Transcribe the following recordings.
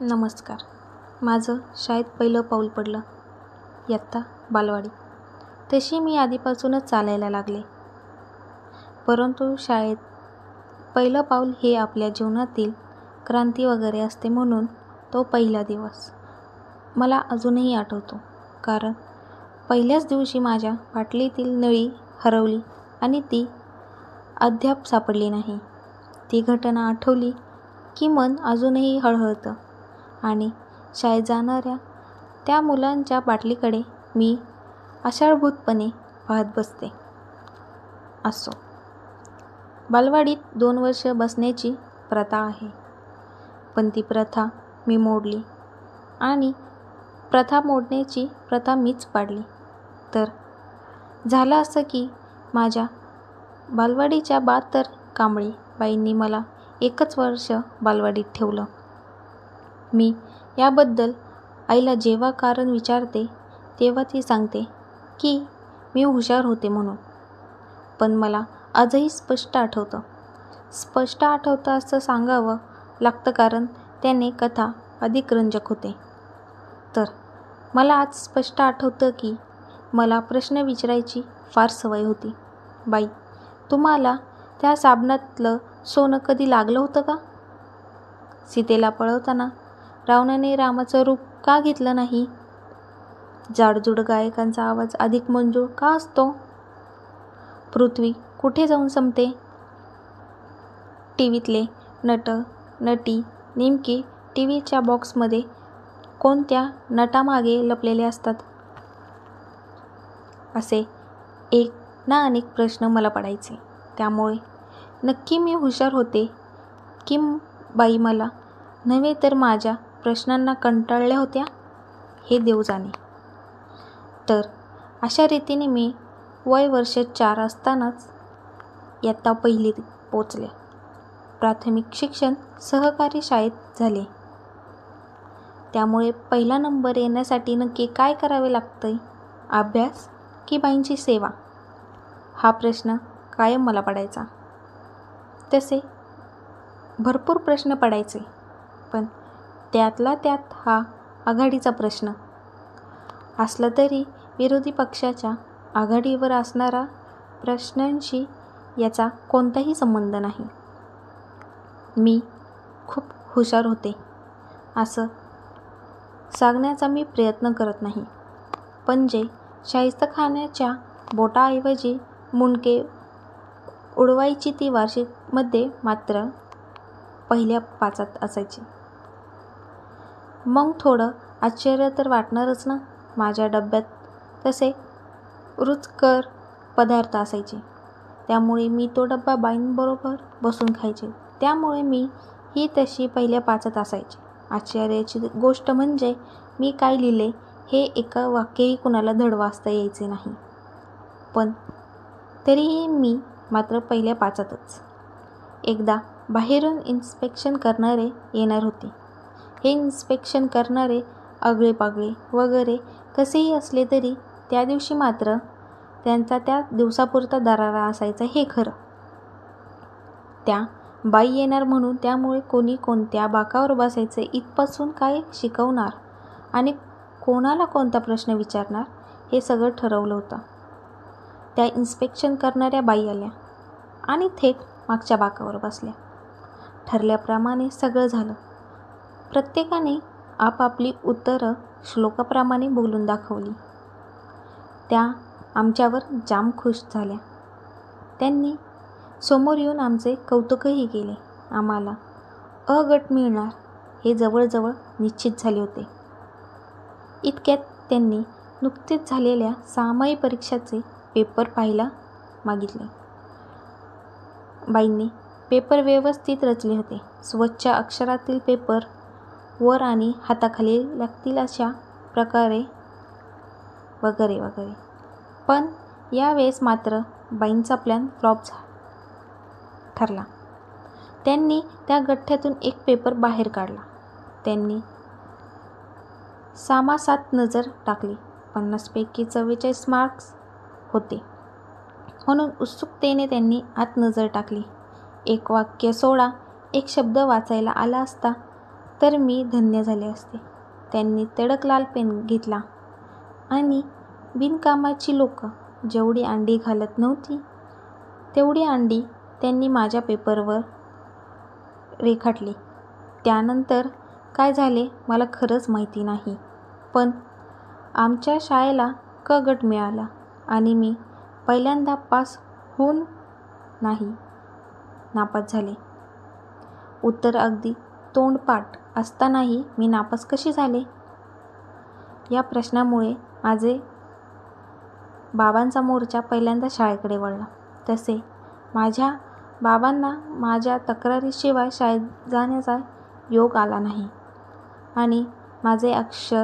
नमस्कार. माझं शाळेत पहिलं पाऊल पडलं इयत्ता बालवाडी. तशी मी आधीपासूनच चालायला लागले. परंतु शाळेत पहिलं पाऊल हे आपल्या जीवनातील क्रांती वगैरे असते, म्हणून तो पहिला दिवस मला अजूनही आठवतो. कारण पहिल्याच दिवशी माझ्या बाटलीतील नळी हरवली आणि ती अद्याप सापडली नाही. ती घटना आठवली की मन अजूनही हळहळतं आणि शाळेत जाणाऱ्या त्या मुलांच्या बाटलीकडे मी आशाळभूतपणे पाहत बसते. असो, बालवाडीत 2 वर्ष बसण्याची प्रथा आहे, पण ती प्रथा मी मोडली आणि प्रथा मोडण्याची प्रथा मीच पाडली. तर झालं असं की माझ्या बालवाडीच्या 72 कांबळे बाईंनी मला 1च वर्ष बालवाडीत ठेवलं. मी याबद्दल आईला जेव्हा कारण विचारते तेव्हा ती सांगते की मी हुशार होते म्हणून. पण मला आजही स्पष्ट आठवतं असं सांगावं लागतं, कारण त्याने कथा अधिक रंजक होते. तर मला आज स्पष्ट आठवतं की मला प्रश्न विचारायची फार सवय होती. बाई, तुम्हाला त्या साबणातलं सोनं कधी लागलं होतं का? सीतेला पळवताना रावणाने रामाचं रूप का घेतलं नाही? जाडजूड गायकांचा आवाज अधिक मंजूळ का असतो? पृथ्वी कुठे जाऊन संपते? टीव्हीतले नट नटी नेमके टीव्हीच्या बॉक्समध्ये कोणत्या नटामागे लपलेले असतात? असे एक ना अनेक प्रश्न मला पडायचे. त्यामुळे नक्की मी हुशार होते की बाई मला नव्हे तर माझ्या प्रश्नांना कंटाळल्या होत्या, हे देव जाणे. तर अशा रीतीने मी वय वर्ष 4 असतानाच इयत्ता 1लीत पोचले. प्राथमिक शिक्षण सहकारी शाळेत झाले. त्यामुळे पहिला नंबर येण्यासाठी नक्की काय करावे लागतंय? अभ्यास की बाईंची सेवा? हा प्रश्न कायम मला पडायचा. तसे भरपूर प्रश्न पडायचे, पण त्यातला त्यात हा आघाडीचा प्रश्न असला तरी विरोधी पक्षाच्या आघाडीवर असणारा प्रश्नांशी याचा कोणताही संबंध नाही. मी खूप हुशार होते असं सांगण्याचा मी प्रयत्न करत नाही, पण जे शाहिस्तेखान्याच्या बोटाऐवजी मुंडके उडवायची ती वार्षिकमध्ये मात्र पहिल्या 5त असायची. मग थोडं आश्चर्य तर वाटणारच ना. माझ्या डब्यात तसे रुचकर पदार्थ असायचे, त्यामुळे मी तो डब्बा बाईंबरोबर बसून खायचे. त्यामुळे मी ही तशी पहिल्या 5त असायचे. आश्चर्याची गोष्ट म्हणजे मी काय लिहिले हे एका वाक्यही कुणाला धड वाचता यायचे नाही, पण तरीही मी मात्र पहिल्या 5तच. एकदा बाहेरून इन्स्पेक्शन करणारे येणार होते. हे इन्स्पेक्शन करणारे आगळे-पागळे वगैरे कसेही असले तरी त्या दिवशी मात्र त्यांचा त्या दिवसापुरता दरारा असायचा हे खरं. त्या बाई येणार म्हणून, त्यामुळे कोणी कोणत्या बाकावर बसायचं, इथपासून काय शिकवणार आणि कोणाला कोणता प्रश्न विचारणार हे सगळं ठरवलं होतं. त्या इन्स्पेक्शन करणाऱ्या बाई आल्या आणि थेट मागच्या बाकावर बसल्या. ठरल्याप्रमाणे सगळं झालं. प्रत्येकाने आपापली उत्तरं श्लोकाप्रमाणे बोलून दाखवली. त्या आमच्यावर जाम खुश झाल्या. त्यांनी समोर येऊन आमचे कौतुकही केले. आम्हाला अ गट मिळणार हे जवळजवळ निश्चित झाले होते. इतक्यात त्यांनी नुकतेच झालेल्या सामायिक परीक्षाचे पेपर पाहायला मागितले. बाईंनी पेपर व्यवस्थित रचले होते. स्वच्छ अक्षरातील पेपर वर आणि हाताखाली लागतील अशा प्रकारे वगैरे वगैरे. पण यावेळेस मात्र बाईंचा प्लॅन फ्लॉप ठरला. त्यांनी त्या गठ्ठ्यातून एक पेपर बाहेर काढला. त्यांनी सामासात नजर टाकली. 50 पैकी 44 मार्क्स होते, म्हणून उत्सुकतेने त्यांनी आत नजर टाकली. एक वाक्य सोडा एक शब्द वाचायला आला असता तर मी धन्य झाले असते. त्यांनी तडक लाल पेन घेतला आणि बिनकामाची लोकं जेवढी अंडी घालत नव्हती तेवढी अंडी त्यांनी माझ्या पेपरवर रेखाटली. त्यानंतर काय झाले मला खरंच माहिती नाही, पण आमच्या शाळेला क गट मिळाला आणि मी पहिल्यांदा पास होऊन नाही नापास झाले. उत्तर अगदी तोंडपाठ असतानाही मी नापास कशी झाले? या प्रश्नामुळे माझे बाबांचा मोर्चा पहिल्यांदा शाळेकडे वळला. तसे माझ्या बाबांना माझ्या तक्रारीशिवाय शाळेत जाण्याचा योग आला नाही आणि माझे अक्षर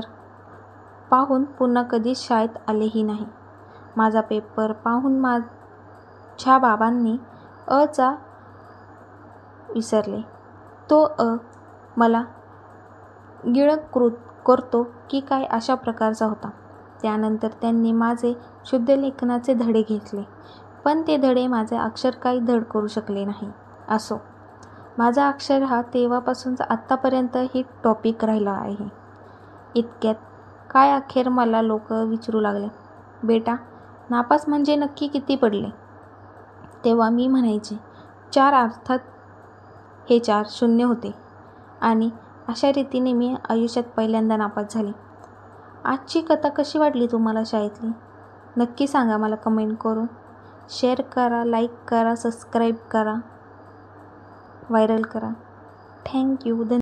पाहून पुन्हा कधीच शाळेत आलेही नाही. माझा पेपर पाहून माझ्या बाबांनी अचा विसरले. तो मला गिळंकृत करतो की काय अशा प्रकारचा होता. त्यानंतर त्यांनी माझे शुद्धलेखनाचे धडे घेतले, पण ते धडे माझे अक्षर काही धड करू शकले नाही. असो, माझा अक्षर हा तेव्हापासूनचा आत्तापर्यंत ही टॉपिक राहिला आहे. इतक्यात काय अखेर मला लोक विचारू लागले, बेटा नापास म्हणजे नक्की किती पडले? तेव्हा मी म्हणायचे 4. अर्थात हे 4 शून्य होते आणि अशा रीतीने मी आयुष्यात पहिल्यांदा नापास झाले. आजची कथा कशी वाटली तुम्हाला शाळेतली? नक्की सांगा मला कमेंट करून. शेअर करा, लाईक करा, सबस्क्राईब करा, व्हायरल करा. थँक्यू.